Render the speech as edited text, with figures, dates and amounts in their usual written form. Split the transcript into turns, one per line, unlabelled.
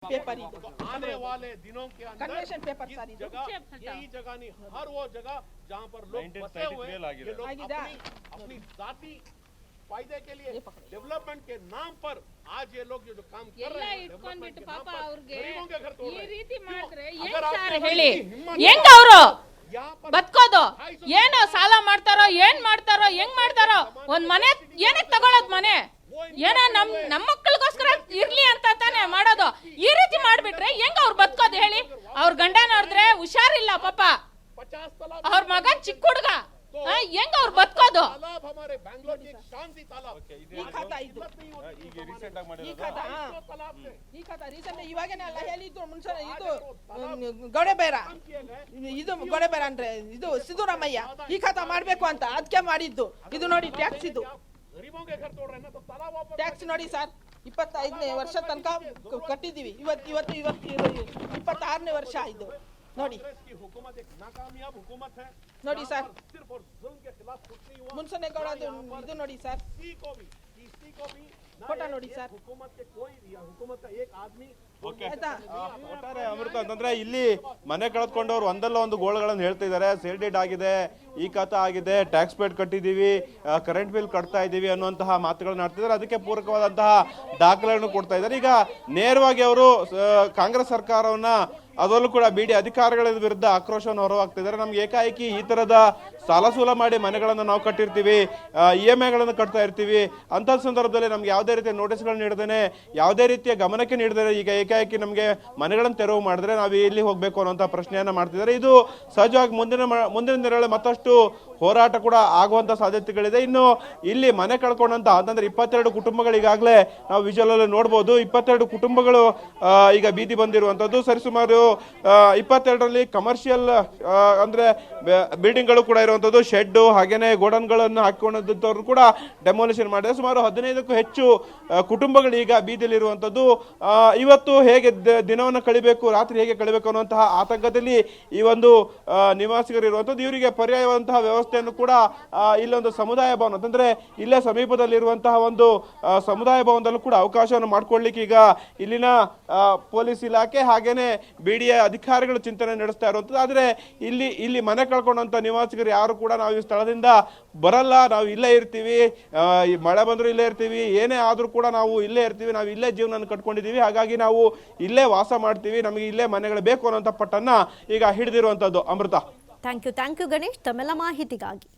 Paper
आने वाले दिनों के अंदर
कन्वेंशन पेपर
इस जगह यही जगह नहीं हर वो जगह जहाँ पर लोग बसे हुए ये लोग अपनी जाति फायदे के लिए डेवलपमेंट के नाम पर आज ये लोग जो काम कर रहे हैं
ಇಟ್ಕೊಂಡ್ಬಿಟ್ಟು ಪಾಪ ಅವ್ರಿಗೆ
गरीबों के घर तोड़
ಈ
रहे हैं
ರೀತಿ ಮಾಡಿದ್ರೆ
अगर
ಏನ್
आपको
ಸರ್ ಹೇಳಿ
हिम्मत
ಹೆಂಗ್ ಅವರು
यहाँ पर
ಬದುಕೋದು ಏನೋ ಸಾಲ ಮಾಡ್ತಾರೋ ಏನ್ ಮಾಡ್ತಾರೋ ಹೆಂಗ್ ಮಾಡ್ತಾರೋ ಒಂದ್ ಮನೆ ಏನಕ್ಕೆ ತಗೊಳ್ಳೋದ್ ಮನೆ ಏನೋ ನಮ್ಮ ಮಕ್ಕಳಿಗೋಸ್ಕರ ಇರ್ಲಿ ಅಂತ ತಾನೇ ಮಾಡೋದು ಈ ರೀತಿ ಮಾಡ್ಬಿಟ್ರೆ ಹೆಂಗ್ ಅವ್ರು ಬದುಕೋದು ಹೇಳಿ ಅವ್ರ ಗಂಡ ನೋಡಿದ್ರೆ ಹುಷಾರಿಲ್ಲ ಪಾಪ
50 तालाब
ಅವ್ರ ಮಗ ಚಿಕ್ಕ ಹುಡುಗ ಹೆಂಗ್ ಅವ್ರು ಬದುಕೋದು
तालाब हमारे बैंगलोर की एक शांति तालाब
ಈ ಖಾತಾ ಇದು
ಈಗ ರೀಸೆಂಟ್ ಆಗಿ
ಈ
ಮಾಡಿರೋದು
ಖಾತಾ
तालाब से
ಈ ಖಾತಾ ರೀಸೆಂಟ್ ಇವಾಗೇನೆ ಅಲ್ಲ ಹೇಳಿದ್ದು ಮುಂಚೆ ಇದು ಗೌಡೆಬೇರ ಇದು ಗೌಡೆಬೇರ ಅಂದ್ರೆ ಇದು ಸಿದ್ದರಾಮಯ್ಯ ಈ ಖಾತಾ ಮಾಡ್ಬೇಕು ಅಂತ ಅದಕ್ಕೆ ಮಾಡಿದ್ದು ಇದು ನೋಡಿ ಟ್ಯಾಕ್ಸ್ ಇದು
गरीबों के घर तोड़ रहे हैं ना तो तालाब वापस
ಟ್ಯಾಕ್ಸ್ ನೋಡಿ ಸರ್ 25ನೇ ವರ್ಷ ತನಕ ಕಟ್ಟಿದೀವಿ ಇವತ್ತು 26ನೇ ವರ್ಷ ಆಯ್ತು ನೋಡಿ
कांग्रेस की हुकूमत एक नाकामयाब हुकूमत है
ನೋಡಿ ಸರ್
सिर्फ और जुल्म के खिलाफ कुछ नहीं हुआ
ಮುನ್ಸನೆಗೌಡ ಇದು ನೋಡಿ ಸರ್
किसी को भी
ಫೋಟೋ ನೋಡಿ ಸರ್
हुकूमत के कोई या हुकूमत का एक आदमी
ಓಕೆ
ಆಯ್ತಾ
ಒಟ್ಟಾರೆ ಅಮೃತ ಅಂತಂದ್ರೆ ಇಲ್ಲಿ ಮನೆ ಕಳೆದುಕೊಂಡವ್ರು ಒಂದಲ್ಲ ಒಂದು ಗೋಳುಗಳನ್ನು ಹೇಳ್ತಾ ಇದ್ದಾರೆ. ಸೇಲ್ ಡೇಟ್ ಆಗಿದೆ, ಈ ಖಾತಾ ಆಗಿದೆ, ಟ್ಯಾಕ್ಸ್ ಪೇಡ್ ಕಟ್ಟಿದೀವಿ, ಕರೆಂಟ್ ಬಿಲ್ ಕಟ್ತಾ ಇದ್ದೀವಿ ಅನ್ನುವಂತಹ ಮಾತುಗಳನ್ನ ಆಡ್ತಿದ್ದಾರೆ. ಅದಕ್ಕೆ ಪೂರಕವಾದಂತಹ ದಾಖಲೆಗಳನ್ನು ಕೊಡ್ತಾ ಇದ್ದಾರೆ. ಈಗ ನೇರವಾಗಿ ಅವರು ಕಾಂಗ್ರೆಸ್ ಸರ್ಕಾರವನ್ನ ಅದರಲ್ಲೂ ಕೂಡ ಬಿಡಿ ಅಧಿಕಾರಿಗಳ ವಿರುದ್ಧ ಆಕ್ರೋಶವನ್ನು ಹೊರಹಾಕ್ತಿದ್ದಾರೆ. ನಮ್ಗೆ ಏಕಾಏಕಿ ಈ ತರದ ಸಾಲ ಸೂಲ ಮಾಡಿ ಮನೆಗಳನ್ನು ನಾವು ಕಟ್ಟಿರ್ತೀವಿ, EMIಗಳನ್ನು ಕಟ್ತಾ ಇರ್ತೀವಿ, ಅಂತ ಸಂದರ್ಭದಲ್ಲಿ ನಮ್ಗೆ ಯಾವುದೇ ರೀತಿಯ ನೋಟಿಸ್ಗಳನ್ನ ನೀಡದೇನೆ, ಯಾವುದೇ ರೀತಿಯ ಗಮನಕ್ಕೆ ನೀಡದೇನೆ ಈಗ ಏಕಾಏಕಿ ನಮಗೆ ಮನೆಗಳನ್ನು ತೆರವು ಮಾಡಿದ್ರೆ ನಾವು ಎಲ್ಲಿ ಹೋಗ್ಬೇಕು ಅನ್ನೋಂಥ ಪ್ರಶ್ನೆಯನ್ನ ಮಾಡ್ತಿದ್ದಾರೆ. ಇದು ಸಹಜವಾಗಿ ಮುಂದಿನ ದಿನಗಳಲ್ಲಿ ಮತ್ತಷ್ಟು ಹೋರಾಟ ಕೂಡ ಆಗುವಂತ ಸಾಧ್ಯತೆಗಳಿದೆ. ಇನ್ನು ಇಲ್ಲಿ ಮನೆ ಕಳ್ಕೊಂಡಂತ ಅಂತಂದ್ರೆ 22 ಕುಟುಂಬಗಳು ಈಗಾಗಲೇ ನಾವು ವಿಜುವಲ್ ಅಲ್ಲಿ ನೋಡ್ಬೋದು. 22 ಕುಟುಂಬಗಳು ಈಗ ಬೀದಿ ಬಂದಿರುವಂತದ್ದು. ಸರಿಸುಮಾರು 22ರಲ್ಲಿ ಕಮರ್ಷಿಯಲ್ ಅಂದ್ರೆ ಬಿಲ್ಡಿಂಗ್ ಗಳು ಕೂಡ ಇರುವಂತದ್ದು, ಶೆಡ್ ಹಾಗೇನೆ ಗೋಡನ್ಗಳನ್ನು ಹಾಕಿಕೊಂಡಂತವ್ರು ಕೂಡ ಡೆಮೋಲಿಷನ್ ಮಾಡಿದೆ. ಸುಮಾರು 15ಕ್ಕೂ ಹೆಚ್ಚು ಕುಟುಂಬಗಳು ಈಗ ಬೀದಿಯಲ್ಲಿ ಇರುವಂತದ್ದು. ಇವತ್ತು ಹೇಗೆ ದಿನವನ್ನು ಕಳಿಬೇಕು, ರಾತ್ರಿ ಹೇಗೆ ಕಳಿಬೇಕು ಅನ್ನುವಂತಹ ಆತಂಕದಲ್ಲಿ ಈ ಒಂದು ನಿವಾಸಿಗರು ಇರುವಂತದ್ದು. ಇವರಿಗೆ ಪರ್ಯಾಯವಂತಹ ವ್ಯವಸ್ಥೆಯನ್ನು ಕೂಡ ಇಲ್ಲೊಂದು ಸಮುದಾಯ ಭವನ ಅಂತಂದ್ರೆ ಇಲ್ಲೇ ಸಮೀಪದಲ್ಲಿರುವಂತಹ ಒಂದು ಸಮುದಾಯ ಭವನದಲ್ಲೂ ಕೂಡ ಅವಕಾಶವನ್ನು ಮಾಡ್ಕೊಳ್ಳಿಕ್ಕೆ ಈಗ ಇಲ್ಲಿನ ಪೊಲೀಸ್ ಇಲಾಖೆ ಹಾಗೇನೆ ಬಿಡಿಎ ಅಧಿಕಾರಿಗಳು ಚಿಂತನೆ ನಡೆಸ್ತಾ ಇರುವಂತದ್ದು. ಆದ್ರೆ ಇಲ್ಲಿ ಮನೆ ಕಳ್ಕೊಂಡಂತ ನಿವಾಸಿಗರು ಯಾರು ಕೂಡ ನಾವು ಈ ಸ್ಥಳದಿಂದ ಬರಲ್ಲ, ನಾವು ಇಲ್ಲೇ ಇರ್ತೀವಿ, ಮಳೆ ಬಂದ್ರು ಇಲ್ಲೇ ಇರ್ತೀವಿ, ಏನೇ ಆದ್ರೂ ಕೂಡ ನಾವು ಇಲ್ಲೇ ಇರ್ತೀವಿ, ನಾವು ಇಲ್ಲೇ ಜೀವನ ಕಟ್ಕೊಂಡಿದೀವಿ, ಹಾಗಾಗಿ ನಾವು ಇಲ್ಲೇ ವಾಸ ಮಾಡ್ತೀವಿ, ನಮಗೆ ಇಲ್ಲೇ ಮನೆಗಳು ಬೇಕು ಅನ್ನೋಂಥ ಪಟ್ಟನ್ನ ಈಗ ಹಿಡಿದಿರುವಂತದ್ದು. ಅಮೃತ,
ಥ್ಯಾಂಕ್ ಯು ಗಣೇಶ್ ತಮ್ಮೆಲ್ಲ ಮಾಹಿತಿಗಾಗಿ.